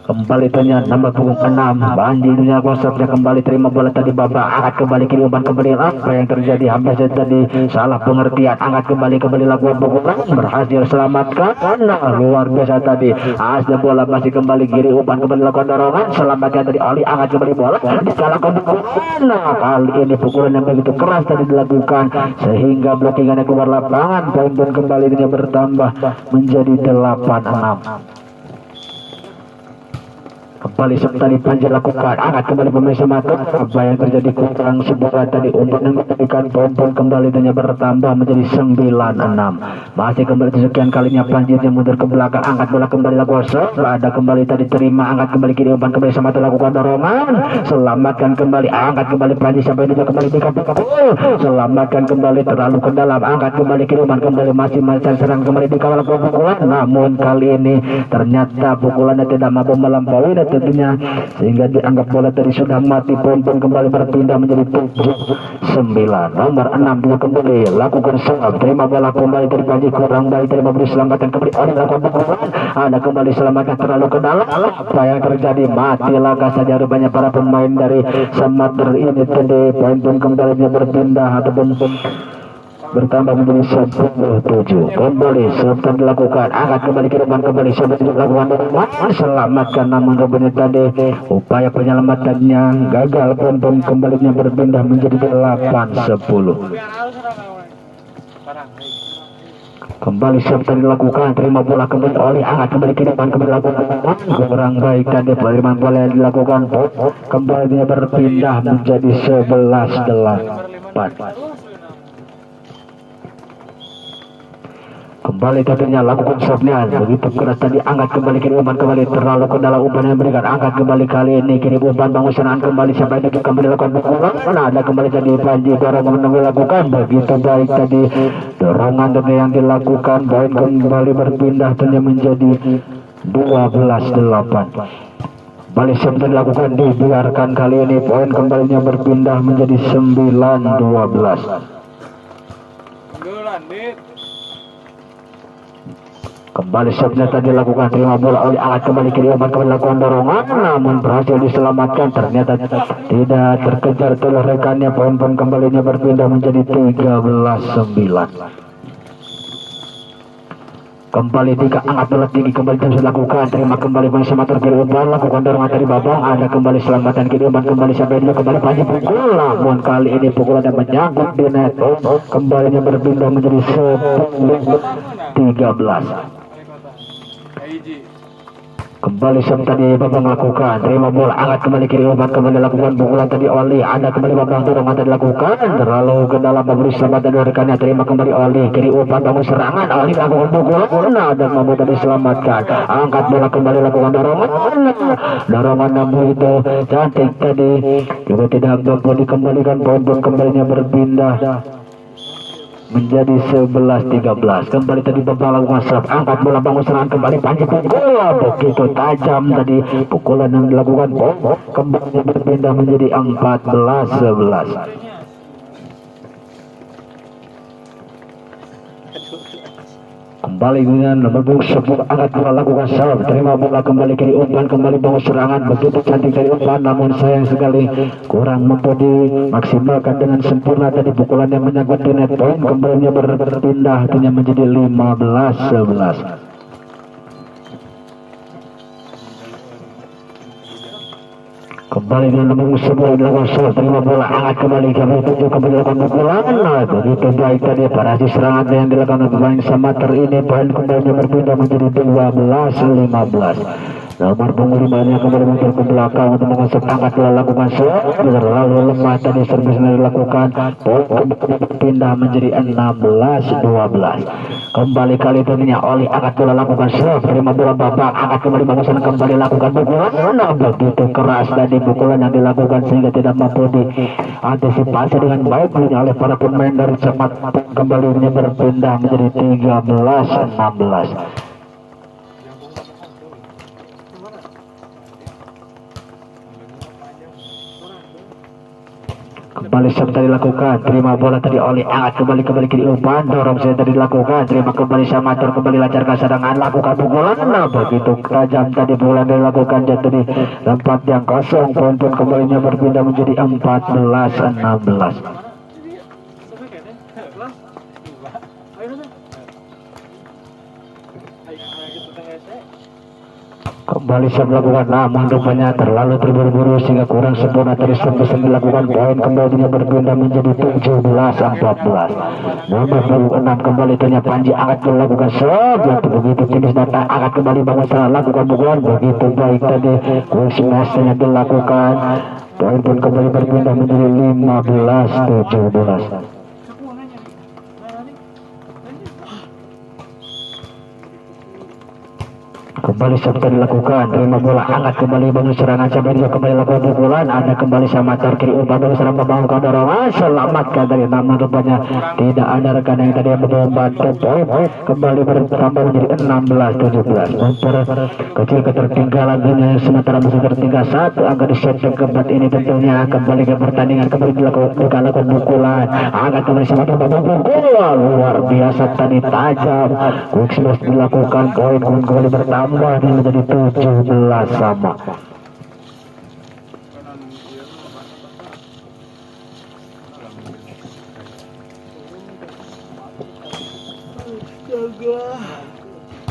A: Kembali tanya nomor punggung 6 Panji dunia konsepnya kembali terima bola tadi Baba, angkat kembali kiri, umpan kembali. Apa yang terjadi? Hampir saja tadi salah pengertian, angkat kembali lakukan pukulan, berhasil selamatkan. Nah, luar biasa tadi. Asnya bola masih kembali kiri, umpan kembali lakukan dorongan, selamatkan tadi Oli, angkat kembali bola, disalahkan pukulan. Nah, kali ini pukulan yang begitu keras tadi dilakukan sehingga blockingannya keluar lapangan. Poin-poin kembali ini bertambah menjadi 8-6. Kembali tadi Panji lakukan, angkat kembali pemain Samater. Apa yang terjadi? Kurang sebuah tadi umpan yang memberikan poin-poin kembali dan bertambah menjadi 9-6. Masih kembali sekian kalinya Panji yang mundur ke belakang, angkat bola kembali lakukan serve, ada kembali tadi terima, angkat kembali kiri, umpan kembali Samater lakukan dorongan, selamatkan kembali, angkat kembali Panji sampai dia kembali di kapal, selamatkan kembali terlalu ke dalam, angkat kembali kiri, umpan kembali masih serang kembali di kawal pukulan. Namun kali ini ternyata pukulannya tidak mampu melampaui tentunya sehingga dianggap bola tadi sudah mati. Poin-poin kembali berpindah menjadi 7-9. Nomor 6 dua kembali lakukan serve, terima bola kembali dari Panji, kurang baik, terima beri selamatkan kembali oleh lakukan pukulan, ada kembali selamatkan terlalu ke dalam. Apa yang terjadi? Mati langkah saja rupanya para pemain dari Samater ini tadi. Poin-poin kembali dia berpindah ataupun bertambah menjadi 10-7. Kembali serta dilakukan, angkat kembali ke depan, kembali serta dilakukan, selamatkan. Namun rupanya tadi upaya penyelamatannya gagal. Poin-poin kembalinya berpindah menjadi 8-10. Kembali serta dilakukan, terima bola kembali oleh, angkat kembali ke depan, kembali lakukan, kurang baik tadi penerimaan bola yang dilakukan. Kembali dia berpindah menjadi 11-8. Kembali tentunya lakukan serve-nya begitu keras tadi, angkat kembali kiri, umpan kembali terlalu ke dalam, umpan yang berikan, angkat kembali kali ini kiri, umpan bangun serangan kembali sampai itu kembali lakukan pukulan. Nah, ada kembali tadi Panji dorongan dilakukan begitu baik tadi dorongan tadi yang dilakukan. Poin kembali berpindah tentunya menjadi 12-8. Balik serve dilakukan, dibiarkan kali ini. Poin kembalinya berpindah menjadi 9-12. Kembali serve-nya tadi dilakukan, terima bola oleh, angkat kembali kiri, umpan kembali lakukan dorongan, namun berhasil diselamatkan. Ternyata tidak terkejar oleh rekannya. Poin-poin kembalinya berpindah menjadi 13-9. Kembali Dika, angkat bola tinggi, kembali terus dilakukan, terima kembali pemain Samater kiri, umpan lakukan dorongan dari Babang, ada kembali selamatan kiri, umpan kembali sampai dia kembali Panji pukul, namun kali ini pukulan yang menyangkut di net. Kembalinya berpindah menjadi 10-13. Kembali serve tadi Babang lakukan, terima bola, angkat kembali kiri, umpan kembali lakukan pukulan tadi Oli, ada kembali Babang dorongan tadi lakukan, terlalu ke dalam, memberi selamat dari rekannya, terima kembali Oli kiri, umpan bangun serangan, Oli lakukan pukulan, ada mampu tadi selamatkan, angkat bola kembali lakukan dorongan namun itu cantik tadi juga tidak mampu dikembalikan. Poin-poin kembalinya berpindah menjadi 11-13. Kembali tadi Babang lakukan serve, angkat bola bangun serangan kembali Panji pukul, begitu tajam tadi pukulan yang dilakukan. Kembali berpindah menjadi 14-11. Kembali dengan nomor 10, angkat bola lakukan serve, terima bola kembali kiri, umpan kembali bangun serangan, begitu cantik dari umpan, namun sayang sekali kurang mampu dimaksimalkan dengan sempurna tadi pukulan yang menyangkut di net. Poin kembalinya berpindah hanya menjadi 15-11. Kembali dengan nomor 10 dilakukan serve, terima bola, angkat kembali kembali lakukan pukulan. Nah, begitu baik tadi parasi serangan yang dilakukan oleh pemain Samater ini. Poin kembalinya berpindah menjadi 12-15. Nomor punggung 5 kembali muncul ke belakang untuk mengusap, angkat bola lakukan serve, terlalu lemah tadi servisnya dilakukan. Poin kembali berpindah menjadi 16-12. Kembali kali tentunya Oli, angkat bola lakukan serve, terima bola Babang, angkat kembali bangun kembali lakukan pukulan. Nah, begitu keras tadi pukulan yang dilakukan sehingga tidak mampu diantisipasi dengan baik oleh para pemain dari Samater. Kembali berpindah menjadi 13-16. Kembali serta dilakukan, terima bola tadi oleh angkat kembali kiri umpan, dorong saya tadi dilakukan, terima kembali Samator, kembali lancarkan serangan, lakukan pukulan. Nah, begitu tajam tadi bola dilakukan, jatuh di tempat yang kosong, poin kembalinya berpindah menjadi 14-16. Kembali saya melakukan, namun rupanya terlalu terburu-buru sehingga kurang sempurna tadi bisa dilakukan, poin kembalinya berpindah menjadi 17-14. Nomor 6 kembali tanya Panji angkat melakukan serve, begitu tipis datang angkat kembali bangun salah lakukan pukulan, begitu baik tadi quick smash-nya dilakukan, poin pun kembali berpindah menjadi 15-17. Kembali serta dilakukan, terima bola angkat kembali bangun serangan, sampai juga kembali lakukan pukulan, ada kembali Samator kiri umpan bangun serang membangun dorongan, selamatkan dari, namun rupanya tidak ada rekan yang tadi yang membantu, poin kembali bertambah menjadi 16-17. Kecil ketertinggalan dunia, sementara masih tertinggal satu angka di set keempat ini, tentunya kembali ke pertandingan, kembali dilakukan pukulan, angkat kembali Samator membangun pukulan, luar biasa tadi tajam, quick smash dilakukan, poin kembali bertambah menjadi 17 sama.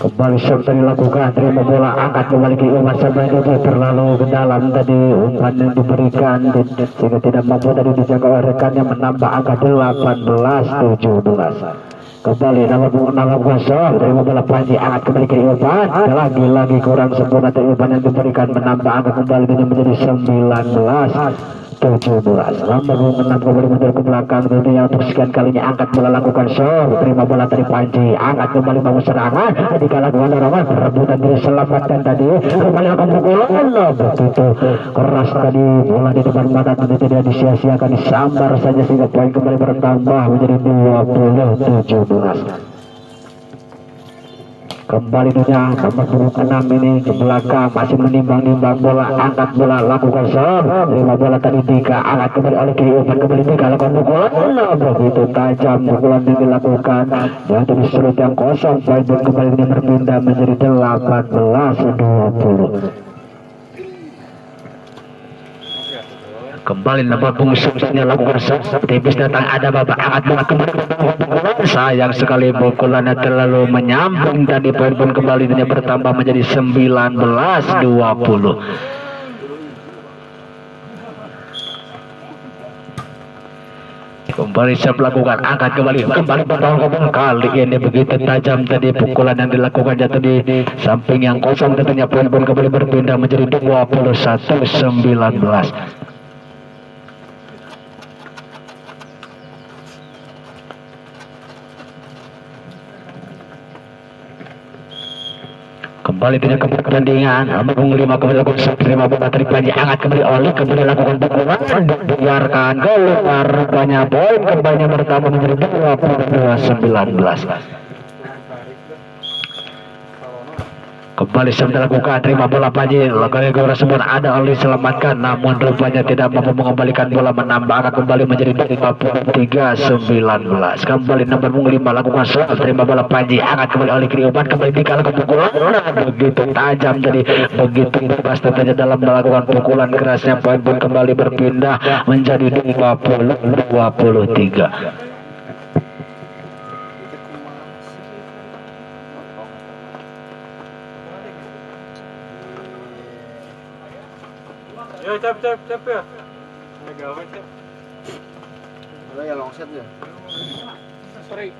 A: Kembali serta dilakukan, terima bola angkat kembali ke umpan, sampai itu terlalu ke dalam tadi umpan yang diberikan sehingga tidak mampu tadi dijaga oleh rekannya, menambah angka 18-17. Kembali nama kosong, terima bola Panji angkat kembali ke umpan, lagi-lagi kurang sempurna tadi umpan yang diberikan, menambah angka kembali menjadi 19-17. Nomor 6 kembali mundur ke belakang, tentunya untuk sekian kalinya angkat bola lakukan serve, terima bola tadi Panji angkat kembali bangun serangan, ketika lakukan dorongan, perebutan diri selamatkan tadi, kembali lakukan pukulan, begitu keras tadi bola di depan mata, tentu tidak disia-siakan, disambar saja sehingga poin kembali bertambah menjadi 20-17. Kembali dunia nomor 6 ini ke belakang, masih menimbang-nimbang bola, angkat bola lakukan serve, terima bola tadi Dika angkat kembali oleh kiri umpan, kembali Dika lakukan pukulan, begitu tajam pukulan yang dilakukan, dan tadi serut yang kosong, poin kembali ini berpindah menjadi 18-20. Kembali nomor pengusungnya lakukan tipis datang, ada bapak angkat bola kembali, sayang sekali pukulannya terlalu menyambung tadi, poin pun kembali bertambah menjadi 19-20. Kembali siap lakukan, angkat kembali bertambah kali ini begitu tajam tadi pukulan yang dilakukan, jatuh di samping yang kosong, tentunya poin pun kembali berpindah menjadi 21-19. Kembali tidak ke pertandingan, nomor 5 kembali lakukan terima bola dari Panji angkat kembali oleh, kembali lakukan pukulan, biarkan keluar, rupanya poin kembali bertambah menjadi 22-19. Kembali sudah dilakukan, terima bola Panji, lakukan gol tersebut ada oleh selamatkan, namun rupanya tidak mampu mengembalikan bola, menambah angka kembali menjadi 53-19. Kembali nomor 5 lakukan serve, terima bola Panji angkat kembali oleh kiri umpan, kembali dikalahkan pukulan, begitu tajam tadi, begitu bebas tentunya dalam melakukan pukulan kerasnya, poin pun kembali berpindah menjadi 20-23.
B: Ya, cap ya. Nagawan cap.
C: Wala ya long set ya.
B: Sorry.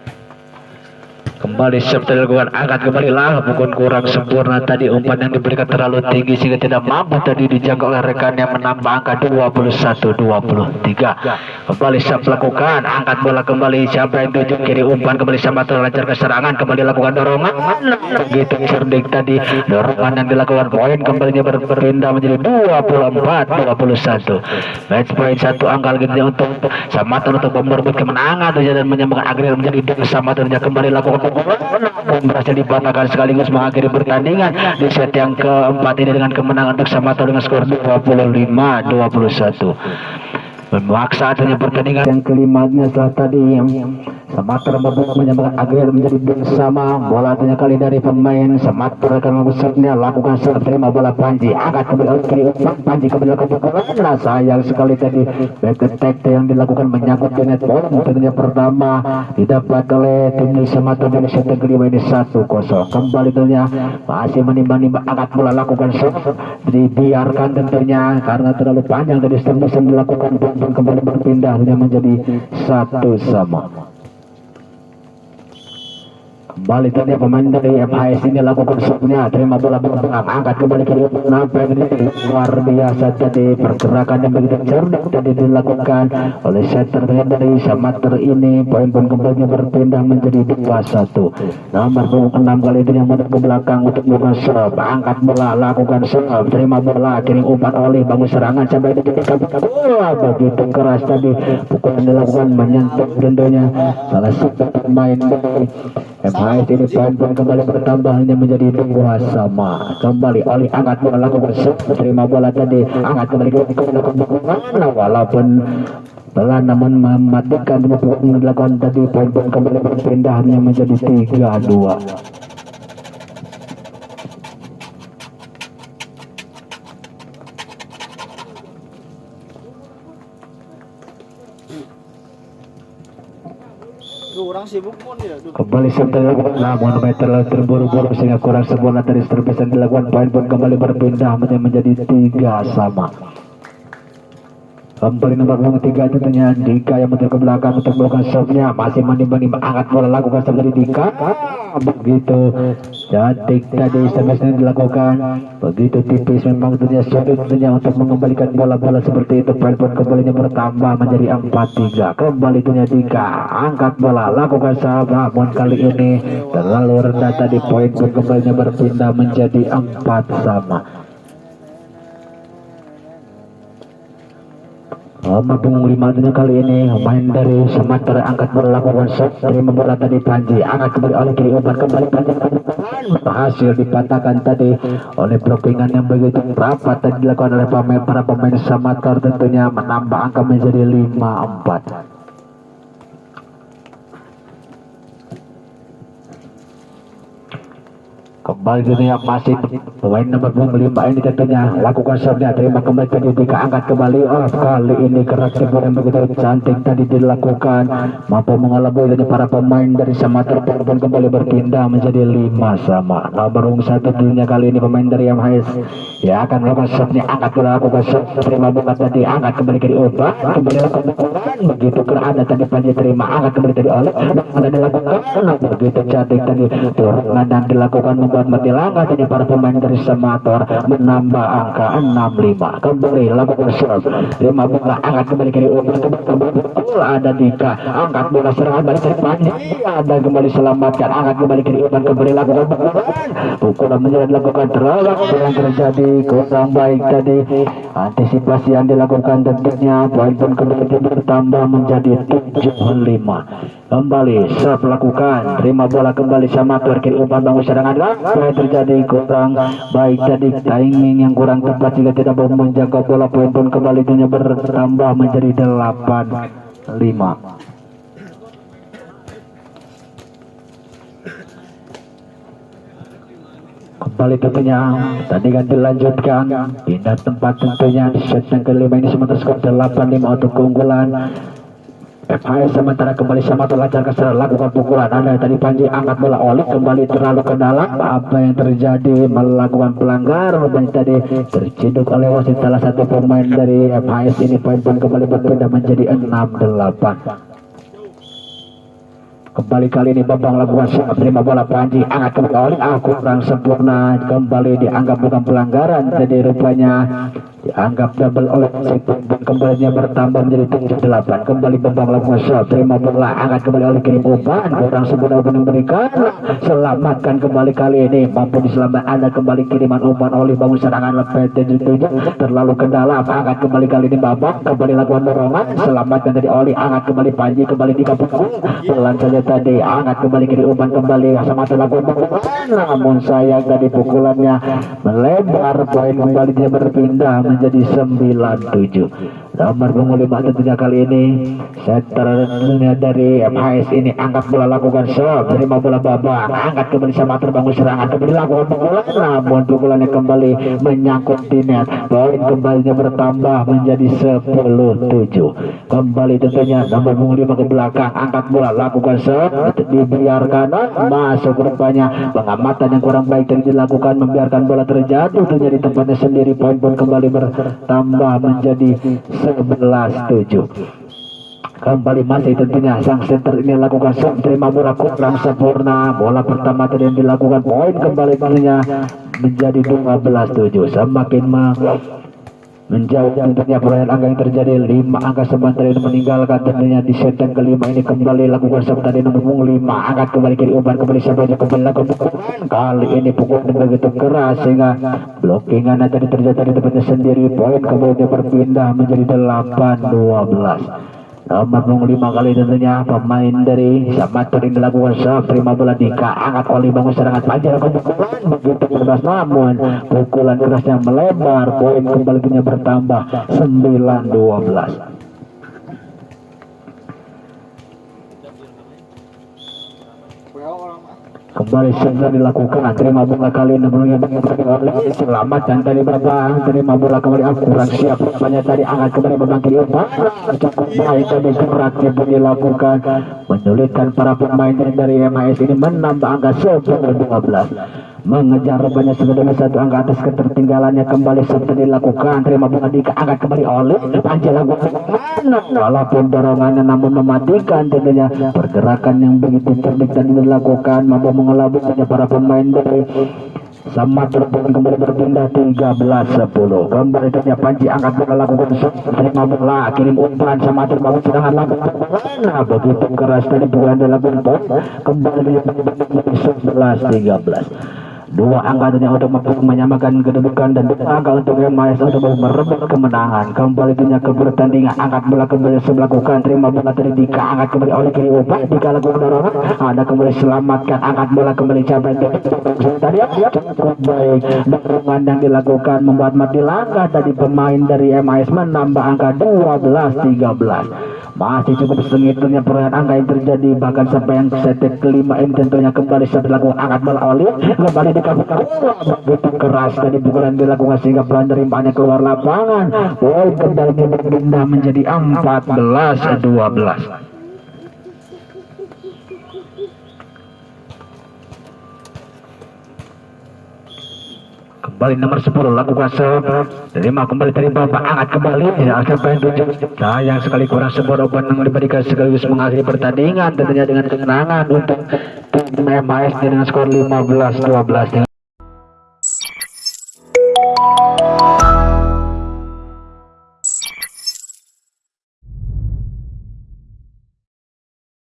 A: Kembali siap dilakukan, angkat kembali lah, bukan kurang sempurna tadi, umpan yang diberikan terlalu tinggi sehingga tidak mampu tadi dijangkau oleh rekannya, menambah angka 21-23. Kembali siap lakukan, angkat bola kembali, siapa yang tuju kiri umpan, kembali sama terlancar keserangan, kembali lakukan dorongan, begitu cerdik tadi dorongan yang dilakukan, poin kembalinya berpindah menjadi 24-21. Match point 1 angka lagi untuk Samator untuk merebut kemenangan dan menyambungkan akhirnya menjadi Samatornya kembali lakukan berhasil dipatahkan sekaligus mengakhiri pertandingan di set yang keempat ini dengan kemenangan untuk Samator dengan skor 25-21. memaksa adanya pertandingan yang kelimanya setelah tadi Samator menyamakan akhir menjadi bersama. Bola adanya kali dari pemain Samator akan mengusapnya, lakukan serve, terima bola Panji, angkat kembali oleh kiri Panji kembali ke pukulan. Nah, sayang sekali tadi back attack yang dilakukan menyangkut di net ball. Tentunya pertama didapat oleh tim Samator dari set kelima ini 1-0. Kembali tentunya masih menimbang-nimbang, angkat bola lakukan serve, dibiarkan tentunya karena terlalu panjang dari serve bisa dilakukan dan kembali berpindah menjadi 1-1. Kembali tadi pemain dari FHS ini lakukan serve-nya, terima bola bergerak, angkat kembali ke luar biasa tadi pergerakan yang begitu cerdik tadi dilakukan oleh setter dari Samator ini. Poin pun kembali berpindah menjadi 2-1. Nomor 6 kali ini yang mundur ke belakang untuk melakukan serve, angkat bola lakukan serve, terima bola kirim umpan oleh bangun serangan sampai di titik bola begitu keras tadi pukulan dilakukan menyentuh tentunya salah satu pemain dari FHS ini. Poin pun kembali bertambah hanya menjadi 2-2. Kembali oleh angkat bola lakukan serve, terima bola tadi angkat kembali ke walaupun pelan namun mematikan yang dilakukan tadi. Poin pun kembali berpindah hanya menjadi 3-2.
C: Orang sibuk pun ya.
A: Kembali serta dilakukan namun terlalu terburu-buru sehingga kurang sebuah dari servis yang dilakukan. Poin pun kembali berpindah menjadi 3-3. Kembali nomor 3 tentunya Dika yang mundur ke belakang untuk melakukan serve-nya, masih menimbang-nimbang, angkat bola lakukan serve dari Dika. Begitu cantik tadi servisnya dilakukan, begitu tipis memang tentunya sulit tentunya untuk mengembalikan bola-bola seperti itu. Poin pun kembalinya bertambah menjadi 4-3. Kembali tentunya Dika angkat bola lakukan serve, namun kali ini terlalu rendah tadi. Poin pun kembalinya berpindah menjadi 4-4. Nomor punggung 5 kali ini main dari Samator, angkat bola lakukan serve, terima bola tadi Panji, angkat kembali oleh kiri umpan kembali Panji, berhasil dipatahkan tadi oleh blockingan yang begitu rapat tadi dilakukan oleh para pemain Samator, tentunya menambah angka menjadi 5-4. Kembali dunia masih pemain nomor 5 ini tentunya lakukan serve-nya, terima kembali tadi Dika, angkat kembali. Kali ini gerak timur yang begitu cantik tadi dilakukan, mampu mengelabui dari para pemain dari Samator. Pun kembali berpindah menjadi 5-5. Nomor 1 dunia kali ini pemain dari MHS ya akan melakukan serve-nya, angkat bola lakukan serve, terima bola tadi, angkat kembali ke umpan, kembali lakukan pukulan begitu ada tadi Panji, terima angkat kembali tadi oleh ada dilakukan begitu cantik tadi turunan dan dilakukan membuat mati langkah tadi para pemain dari Samator, menambah angka 6-5. Kembali lakukan serve, terima bola angkat kembali ke umpan, kembali ada Dika, angkat bola serangan balik dari Panji, ada kembali selamatkan, angkat kembali ke umpan, kembali lakukan pukulan menyerang dilakukan, terlalu yang terjadi kurang baik tadi antisipasi yang dilakukan tentunya. Poin pun kembali bertambah menjadi 7-5. Kembali serve lakukan, terima bola kembali Samator, kiri umpan bangun serangan, yang terjadi kurang baik tadi, timing yang kurang tepat jika tidak mau menjaga bola. Poin pun kembali bertambah menjadi 8-5. Kembali tentunya tadi kan dilanjutkan pindah tempat tentunya di set yang kelima ini sementara skor 8-5 untuk keunggulan FHS. Sementara kembali Samator lancarkan serangan, lakukan pukulan, ada tadi Panji angkat bola oleh kembali terlalu ke dalam. Apa yang terjadi, melakukan pelanggaran tadi terciduk oleh wasit salah satu pemain dari FHS ini. Poin pun kembali berpindah menjadi 6-8. Kembali kali ini Bambang lakukan serve, terima bola Panji, angkat kembali oleh kurang sempurna, kembali dianggap bukan pelanggaran jadi rupanya dianggap double oleh wasit. Kembalinya bertambah menjadi 7-8. Kembali Bambang lakukan serve, terima bola angkat kembali oleh kirim umpan, kurang sempurna untuk memberikan, selamatkan kembali kali ini mampu diselamatkan, ada kembali kiriman umpan oleh bangun serangan lepet terlalu ke dalam, angkat kembali kali ini Bambang, kembali lakukan dorongan, selamatkan dari Oli, angkat kembali Panji, kembali di kampung pelan saja tadi, angkat kembali kiri umpan, kembali sama lakukan pukulan, namun sayang tadi pukulannya melebar. Poin kembali dia berpindah menjadi 9-7. Nomor punggung 5 tentunya kali ini setternya dari MHS ini angkat bola lakukan serve, terima bola babak, angkat kembali sama terbangun serangan, kembali lakukan pukulan, namun pukulannya kembali menyangkut di net. Poin kembalinya bertambah menjadi 10-7. Kembali tentunya nomor punggung 5 ke belakang, angkat bola lakukan serve, dibiarkan masuk, rupanya pengamatan yang kurang baik tadi dilakukan, membiarkan bola terjatuh tentunya di tempatnya sendiri. Poin pun kembali bertambah menjadi 11-7. Kembali masih tentunya sang center ini lakukan serve, terima bola kurang sempurna. Bola pertama tadi yang dilakukan, poin kembali tentunya menjadi 12-7. Semakin menjauh tentunya perolehan angka yang terjadi. 5 angka sementara ini meninggalkan tentunya di set yang kelima ini. Kembali lakukan serve tadi nomor punggung 5, angkat kembali kiri umpan, kembali saja kembali lakukan pukulan. Kali ini pukulan begitu keras sehingga blockingan tadi terjadi di tempatnya sendiri. Poin kembali berpindah menjadi 8-12. Nomor punggung 5 kali tentunya pemain dari Samator ini dilakukan serve, terima bola Dika, angkat oleh bangun serangan panjang, pukulan begitu keras namun pukulan kerasnya melebar. Poin kembali punya bertambah 9-12. Kembali segera dilakukan, terima bola kali ini oleh selamat dan tadi berbang, terima bola kembali kurang siap rupanya tadi, angkat kembali berbang kiri umpan, cukup baik tadi geraknya pun dilakukan, menyulitkan para pemain dari MHS ini menambah angka 10-12. Mengejar rupanya sudah satu angka atas ketertinggalannya. Kembali seperti dilakukan, terima bola Dika, angkat kembali oleh panjang lakukan, walaupun dorongannya namun mematikan tentunya. Pergerakan yang begitu cerdik dan dilakukan mampu mengelabui para pemain dari sama telepon. Kembali berpindah 13-10. Kembali tentunya Panji, angkat bola lakukan terima bola, kirim umpan sama terbangun serangan lakukan. Nah begitu keras tadi bukan dilakukan. Kembali 11-13. 2 angka tentunya untuk menyamakan kedudukan dan 2 angka untuk MHS untuk merebut kemenangan. Kembali tentunya ke pertandingan, angkat bola kembali melakukan, terima bola dari Dika, angkat kembali oleh kiri umpan, Dika lakukan dorongan, ada kembali selamatkan, angkat bola kembali capai tadi cukup baik. Dorongan yang dilakukan membuat mati langkah tadi pemain dari MHS, menambah angka 12-13. Masih cukup sengitnya perolehan angka yang terjadi, bahkan sampai yang set kelima ini tentunya kembali dilakukan, angkat bola oleh kembali dikabulkan begitu keras tadi pukulan dilakukan sehingga penerimaannya keluar lapangan. Poin kembali berpindah menjadi 14-12. Kembali nomor 10 lakukan serve, terima kembali dari babak, angkat kembali, akan poin 7. Sayang sekali kurang sebuah obat yang diberikan sekaligus mengakhiri pertandingan tentunya dengan kemenangan untuk tim MHS dengan skor 15-12.